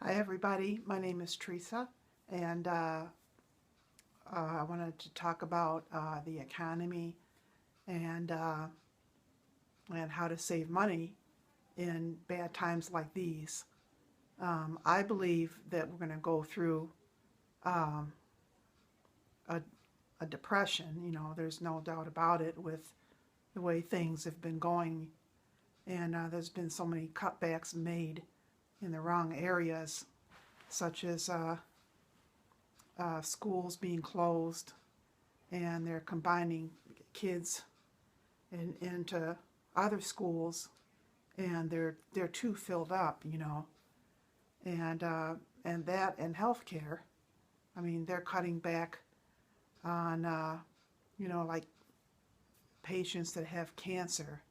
Hi everybody, my name is Teresa, and I wanted to talk about the economy and uh, and how to save money in bad times like these. I believe that we're going to go through um, a, a depression. There's no doubt about it with the way things have been going, and there's been so many cutbacks made in the wrong areas, such as schools being closed, and they're combining kids into other schools, and they're too filled up. and and that and healthcare. I mean, they're cutting back on like patients that have cancer,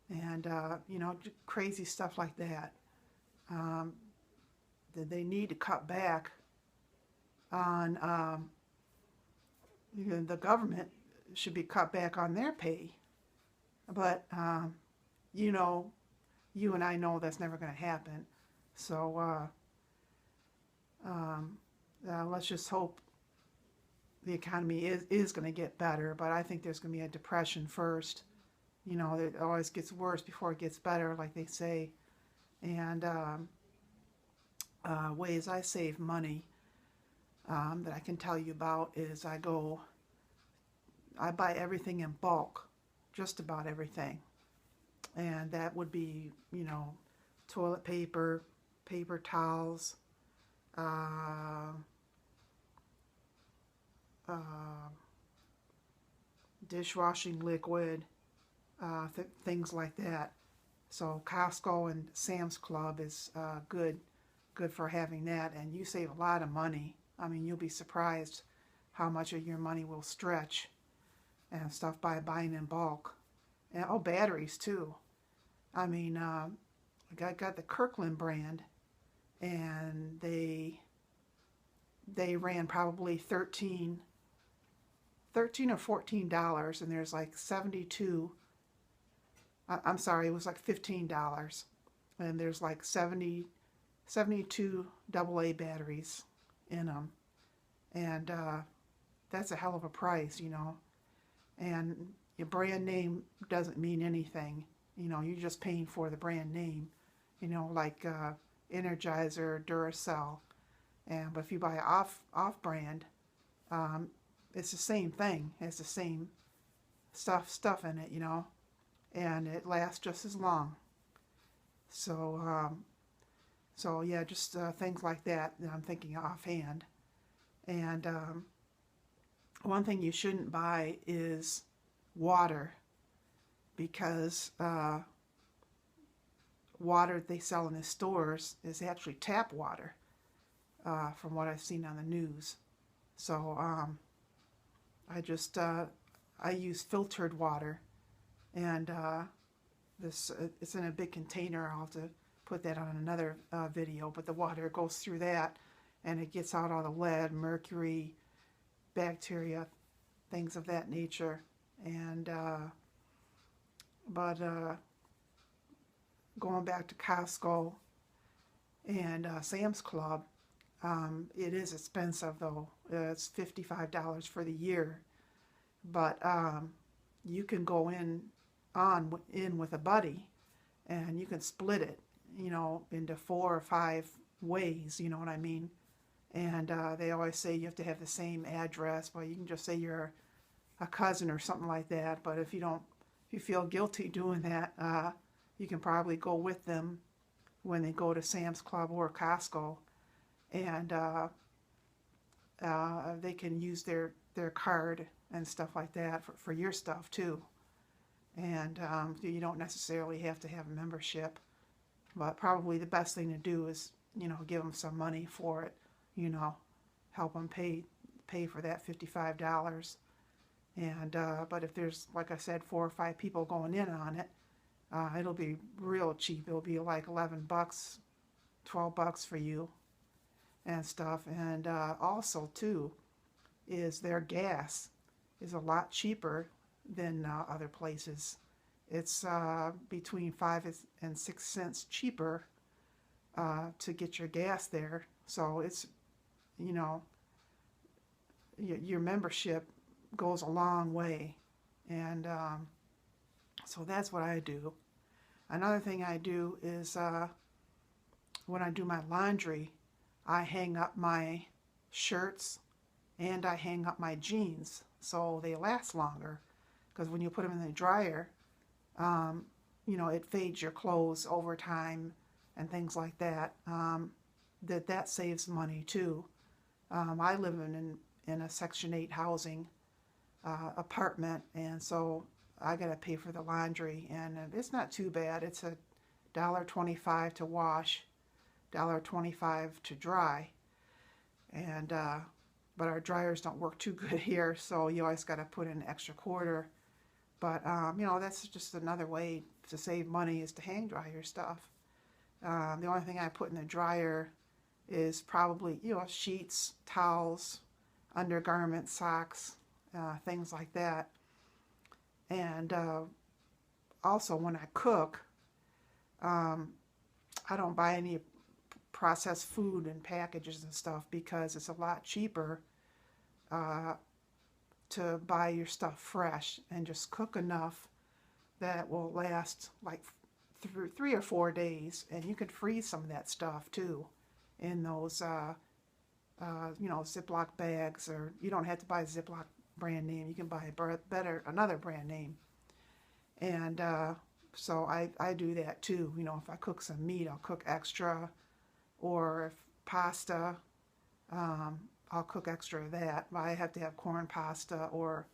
and crazy stuff like that. Um, that they need to cut back on. The government should be cut back on their pay, but you know, you and I know that's never going to happen. So um, let's just hope the economy is going to get better. But I think there's going to be a depression first. It always gets worse before it gets better, like they say. And ways I save money that I can tell you about is I buy everything in bulk, just about everything. And that would be, toilet paper, paper towels, uh, uh, dishwashing liquid, things like that. So Costco and Sam's Club is good for having that, and you save a lot of money. I mean, you'll be surprised how much of your money will stretch and stuff by buying in bulk. And oh, batteries too. I mean, I got the Kirkland brand, and they ran probably 13 or $14, and there's like 72. I'm sorry, it was like $15, and there's like 72 AA batteries in them, and that's a hell of a price. And your brand name doesn't mean anything. You're just paying for the brand name. Like Energizer, Duracell, but if you buy off brand, um, it's the same thing. It has the same stuff in it. And it lasts just as long. So so yeah, just things like that I'm thinking offhand. And one thing you shouldn't buy is water, because water they sell in the stores is actually tap water, from what I've seen on the news. So I just I use filtered water, and this it's in a big container. I'll have to put that on another video. But the water goes through that, and it gets out all the lead, mercury, bacteria, things of that nature. And but going back to Costco and Sam's Club, it is expensive though. It's $55 for the year, but you can go in with a buddy, and you can split it, into 4 or 5 ways. You know what I mean? And they always say you have to have the same address. Well, you can just say you're a cousin or something like that. But if you feel guilty doing that, you can probably go with them when they go to Sam's Club or Costco, and they can use their card and stuff like that for your stuff too. And you don't necessarily have to have a membership, but probably the best thing to do is give them some money for it, you know, help them pay for that $55. And but if there's, like I said, 4 or 5 people going in on it, it'll be real cheap. It'll be like $11, $12 for you and stuff. And also too is their gas is a lot cheaper than other places. It's between 5 and 6 cents cheaper to get your gas there. So it's, you know, your membership goes a long way. And so that's what I do. Another thing I do is when I do my laundry, I hang up my shirts and I hang up my jeans so they last longer. Because when you put them in the dryer, you know, it fades your clothes over time and things like that. That saves money too. I live in a Section 8 housing apartment, and so I gotta pay for the laundry, and it's not too bad. It's $1.25 to wash, $1.25 to dry, and but our dryers don't work too good here, so you always gotta put in an extra quarter. But you know, that's just another way to save money, is to hang dry your stuff. The only thing I put in the dryer is probably, you know, sheets, towels, undergarments, socks, things like that. And also when I cook, I don't buy any processed food and packages and stuff, because it's a lot cheaper to buy your stuff fresh and just cook enough that will last like 3 or 4 days. And you can freeze some of that stuff too in those you know, Ziploc bags, or you don't have to buy a Ziploc brand name. You can buy another brand name. And so I do that too. You know, if I cook some meat, I'll cook extra, or if pasta, I'll cook extra of that. I have to have corn pasta or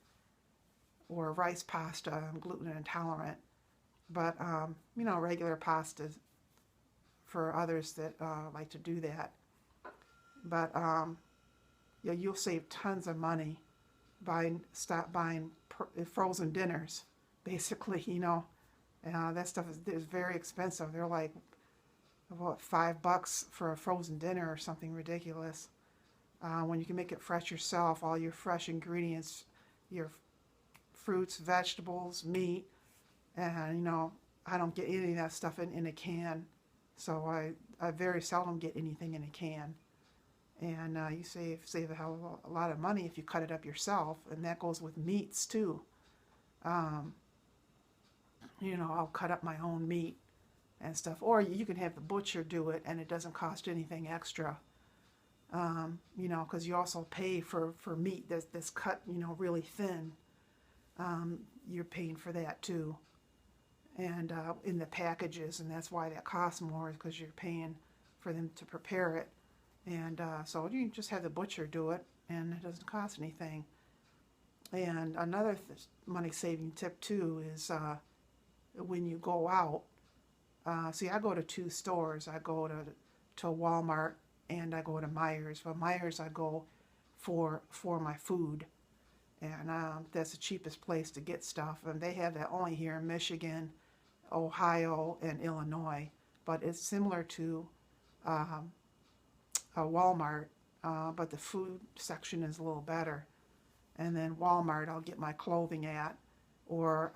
rice pasta. I'm gluten intolerant, but you know, regular pasta for others that like to do that. But yeah, you'll save tons of money stop buying frozen dinners. Basically, you know, that stuff is very expensive. They're like, what, $5 for a frozen dinner or something ridiculous. When you can make it fresh yourself, all your fresh ingredients, your fruits, vegetables, meat, and you know, I don't get any of that stuff in a can, so I very seldom get anything in a can. And you save a hell of a lot of money if you cut it up yourself, and that goes with meats too. You know, I'll cut up my own meat and stuff, or you can have the butcher do it, and it doesn't cost anything extra. You know, because you also pay for meat that's cut, you know, really thin. You're paying for that too, and in the packages, and that's why that costs more, is because you're paying for them to prepare it. And so you just have the butcher do it, and it doesn't cost anything. And another money-saving tip too is when you go out. See, I go to 2 stores. I go to Walmart and I go to Meijer's. But Meijer's I go for my food, and that's the cheapest place to get stuff. And they have that only here in Michigan, Ohio, and Illinois. But it's similar to a Walmart, but the food section is a little better. And then Walmart I'll get my clothing at, or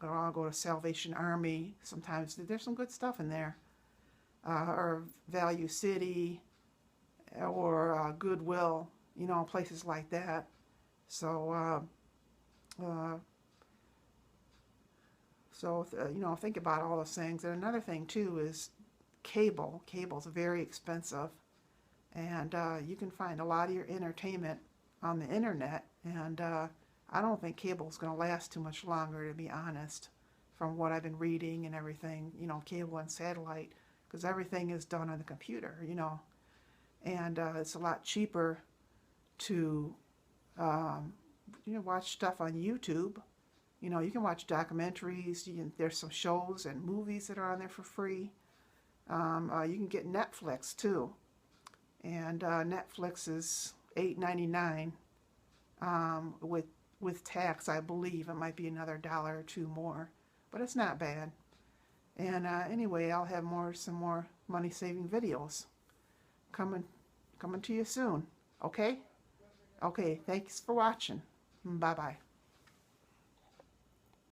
I'll go to Salvation Army. Sometimes there's some good stuff in there, or Value City, or Goodwill, you know, places like that. So you know, think about all those things. And another thing too is cable. Cable's very expensive, and you can find a lot of your entertainment on the internet, and I don't think cable's going to last too much longer, to be honest, from what I've been reading and everything, you know, cable and satellite, because everything is done on the computer, you know, and it's a lot cheaper to you know, watch stuff on YouTube. You know, you can watch documentaries, there's some shows and movies that are on there for free. You can get Netflix too, and Netflix is $8.99 with tax. I believe it might be another $1 or $2 more, but it's not bad. And anyway, I'll have some more money saving videos coming to you soon. Okay? Okay, thanks for watching. Bye bye.